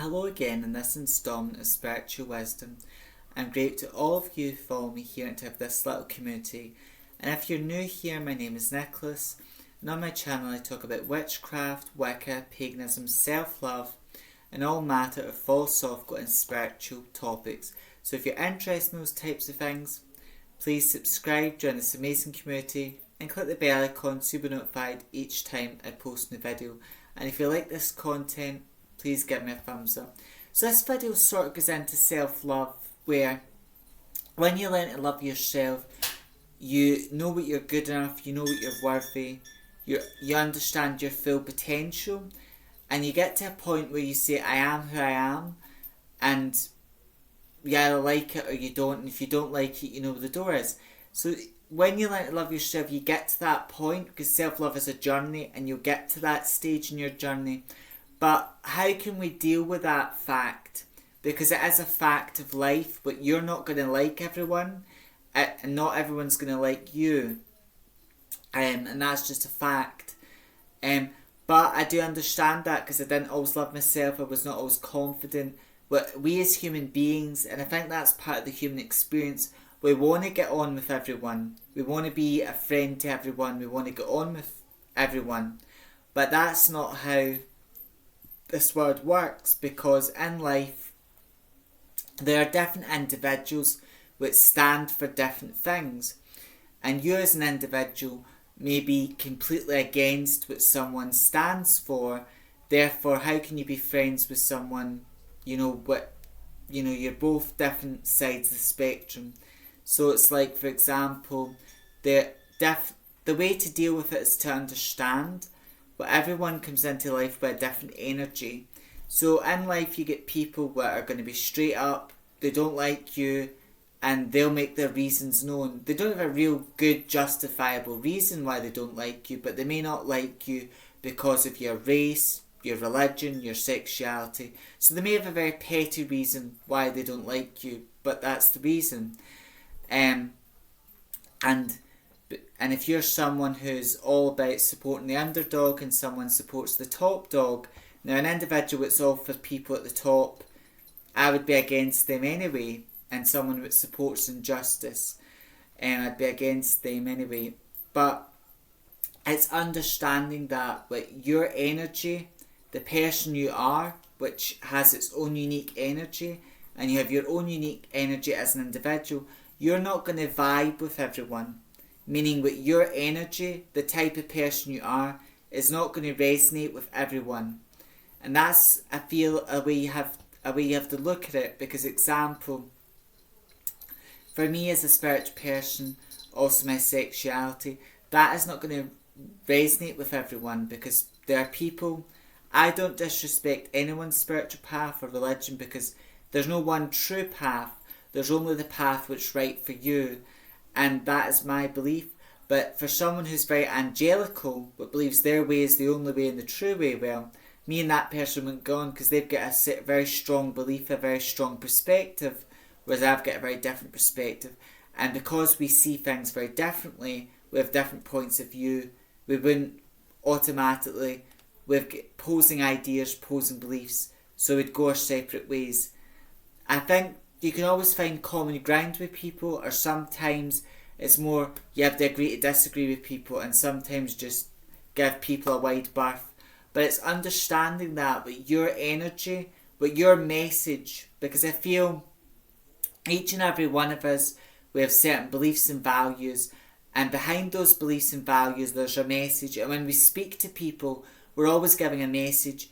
Hello again in this instalment of Spiritual Wisdom. I'm grateful to all of you who follow me here and to have this little community. And if you're new here, my name is Nicholas, and on my channel I talk about witchcraft, Wicca, paganism, self-love, and all matter of philosophical and spiritual topics. So if you're interested in those types of things, please subscribe, join this amazing community, and click the bell icon so you'll be notified each time I post a new video. And if you like this content, please give me a thumbs up. So this video sort of goes into self-love, where when you learn to love yourself, you know what you're good enough, you know what you're worthy, you understand your full potential, and you get to a point where you say, I am who I am, and you either like it or you don't, and if you don't like it, you know where the door is. So when you learn to love yourself, you get to that point, because self-love is a journey, and you'll get to that stage in your journey. But how can we deal with that fact? Because it is a fact of life, but you're not going to like everyone, and not everyone's going to like you. And that's just a fact. But I do understand that, because I didn't always love myself, I was not always confident. But we as human beings, and I think that's part of the human experience, we want to get on with everyone. We want to be a friend to everyone. We want to get on with everyone. But that's not how this world works, because in life there are different individuals which stand for different things, and you as an individual may be completely against what someone stands for. Therefore, how can you be friends with someone, you're both different sides of the spectrum? So it's like, for example, the way to deal with it is to understand. But everyone comes into life with a different energy. So in life you get people that are going to be straight up, they don't like you, and they'll make their reasons known. They don't have a real good justifiable reason why they don't like you, but they may not like you because of your race, your religion, your sexuality. So they may have a very petty reason why they don't like you, but that's the reason. And if you're someone who's all about supporting the underdog and someone supports the top dog, now an individual that's all for people at the top, I would be against them anyway. And someone that supports injustice, I'd be against them anyway. But it's understanding that with your energy, the person you are, which has its own unique energy, and you have your own unique energy as an individual, you're not going to vibe with everyone. Meaning with your energy, the type of person you are, is not going to resonate with everyone. And that's, I feel, a way you have to look at it. Because example, for me as a spiritual person, also my sexuality, that is not going to resonate with everyone, because there are people, I don't disrespect anyone's spiritual path or religion, because there's no one true path. There's only the path which is right for you. And that is my belief. But for someone who's very angelical, but believes their way is the only way and the true way, well, me and that person won't go on, because they've got a very strong belief, a very strong perspective, whereas I've got a very different perspective. And because we see things very differently, we have different points of view, we wouldn't automatically, we've got opposing ideas, opposing beliefs, so we'd go our separate ways. I think you can always find common ground with people, or sometimes it's more you have to agree to disagree with people, and sometimes just give people a wide berth. But it's understanding that with your energy, with your message, because I feel each and every one of us, we have certain beliefs and values, and behind those beliefs and values there's a message, and when we speak to people, we're always giving a message.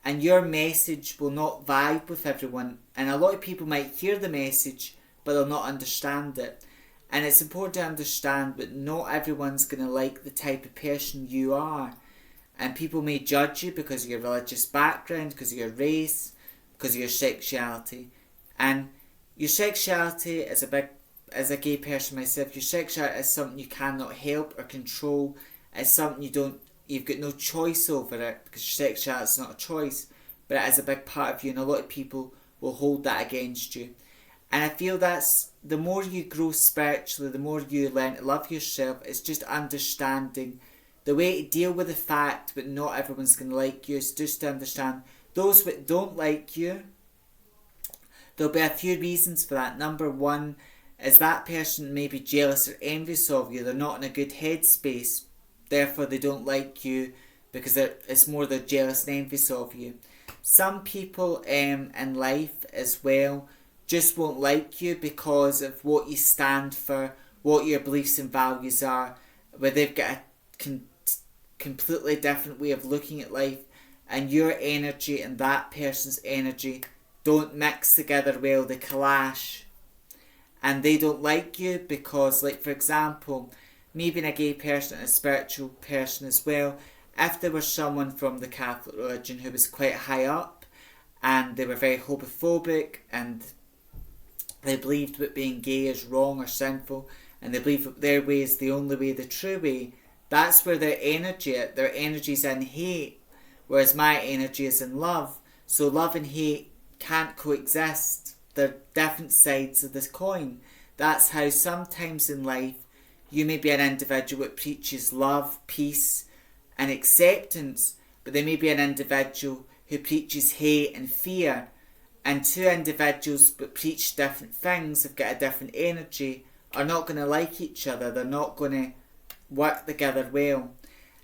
And your message will not vibe with everyone. And a lot of people might hear the message, but they'll not understand it. And it's important to understand that not everyone's going to like the type of person you are. And people may judge you because of your religious background, because of your race, because of your sexuality. And your sexuality, as a gay person myself, your sexuality is something you cannot help or control. It's something you've got no choice over it, because your sexuality is not a choice, but it is a big part of you, and a lot of people will hold that against you. And I feel that's, the more you grow spiritually, the more you learn to love yourself, it's just understanding the way to deal with the fact that not everyone's going to like you, is just to understand Those that don't like you, there'll be a few reasons for that. Number one is that person may be jealous or envious of you. They're not in a good headspace, therefore they don't like you because it's more they're jealous and envious of you. Some people in life as well just won't like you because of what you stand for, what your beliefs and values are, where they've got a completely different way of looking at life, and your energy and that person's energy don't mix together well, they clash. And they don't like you because, like for example, me being a gay person and a spiritual person as well, if there was someone from the Catholic religion who was quite high up and they were very homophobic and they believed that being gay is wrong or sinful and they believed that their way is the only way, the true way, that's where their energy's in hate, whereas my energy is in love. So love and hate can't coexist. They're different sides of this coin. That's how sometimes in life you may be an individual that preaches love, peace and acceptance, but there may be an individual who preaches hate and fear, and two individuals that preach different things, have got a different energy, are not going to like each other. They're not going to work together well.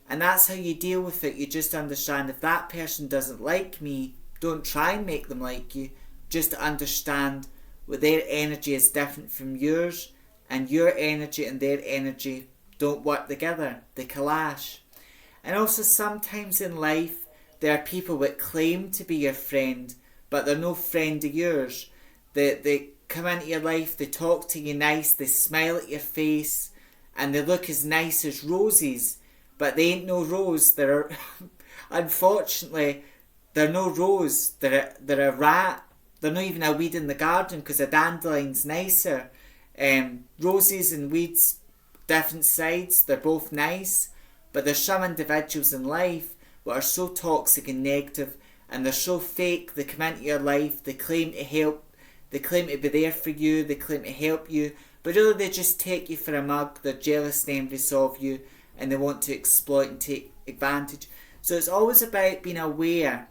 And that's how you deal with it. You just understand if that person doesn't like me, don't try and make them like you. Just understand what their energy is different from yours, and your energy and their energy don't work together. They clash. And also sometimes in life there are people that claim to be your friend, but they're no friend of yours. They come into your life, they talk to you nice, they smile at your face, and they look as nice as roses, but they ain't no rose. They're unfortunately they're no rose. They're a rat. They're not even a weed in the garden because a dandelion's nicer. Roses and weeds, different sides. They're both nice, but there's some individuals in life that are so toxic and negative, and they're so fake. They come into your life, they claim to help, they claim to be there for you, they claim to help you, but really they just take you for a mug. They're jealous and envious of you, and they want to exploit and take advantage. So it's always about being aware.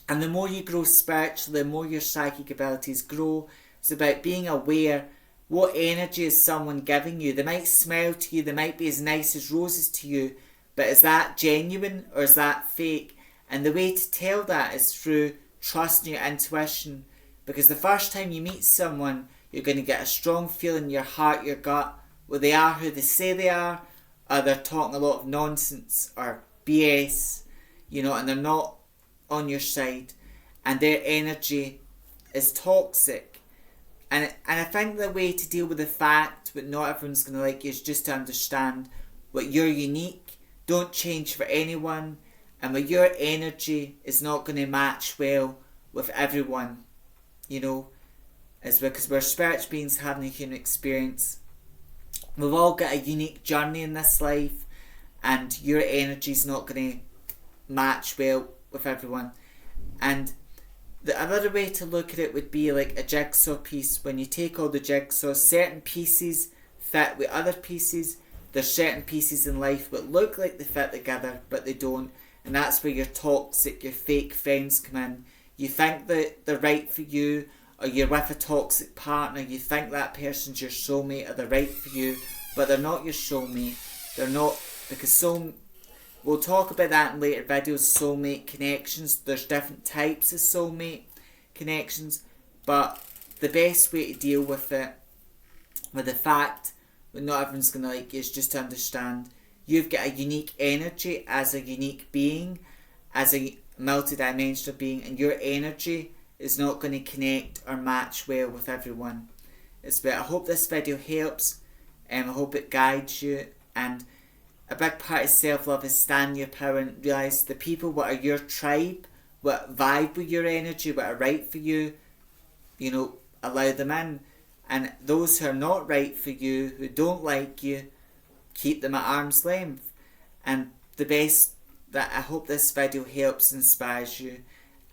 And the more you grow spiritually, the more your psychic abilities grow. It's about being aware. What energy is someone giving you? They might smile to you, they might be as nice as roses to you, but is that genuine or is that fake? And the way to tell that is through trusting your intuition. Because the first time you meet someone, you're going to get a strong feeling in your heart, your gut, whether they are who they say they are, or they're talking a lot of nonsense or BS, and they're not on your side, and their energy is toxic. And I think the way to deal with the fact that not everyone's going to like you is just to understand that you're unique, don't change for anyone, and that your energy is not going to match well with everyone, as well, because we're spiritual beings having a human experience. We've all got a unique journey in this life, and your energy's not going to match well with everyone. And the other way to look at it would be like a jigsaw piece. When you take all the jigsaws, certain pieces fit with other pieces. There's certain pieces in life that look like they fit together, but they don't. And that's where your toxic, your fake friends come in. You think that they're right for you, or you're with a toxic partner. You think that person's your soulmate, or they're right for you, but they're not your soulmate. They're not, because we'll talk about that in later videos, soulmate connections. There's different types of soulmate connections, but the best way to deal with it, with the fact that not everyone's going to like you, is just to understand you've got a unique energy as a unique being, as a multidimensional being, and your energy is not going to connect or match well with everyone. I hope this video helps, and I hope it guides you. And a big part of self-love is stand your power and realise the people what are your tribe, what vibe with your energy, what are right for you, allow them in. And those who are not right for you, who don't like you, keep them at arm's length. And the best, that I hope this video helps, inspires you,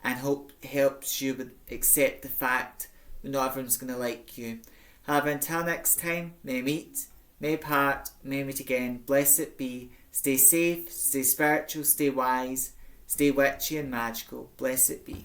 and hope helps you accept the fact that not everyone's going to like you. However, until next time, may meet, may part, may meet again. Blessed be. Stay safe, stay spiritual, stay wise, Stay witchy and magical. Blessed be.